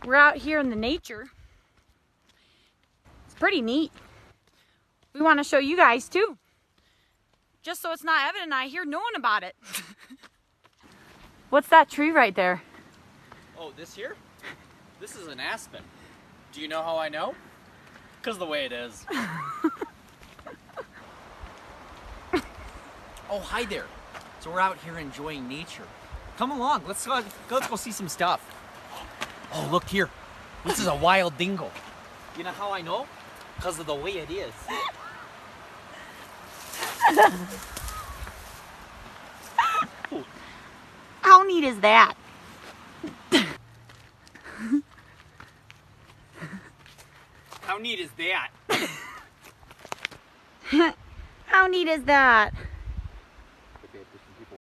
We're out here in the nature. It's pretty neat. We want to show you guys too. Just so it's not Evan and I here knowing about it. What's that tree right there? Oh, this here? This is an aspen. Do you know how I know? Because the way it is. Oh, hi there. So we're out here enjoying nature. Come along, let's go see some stuff. Oh, look here. This is a wild dingo. You know how I know? Because of the way it is. How neat is that? How neat is that? How neat is that?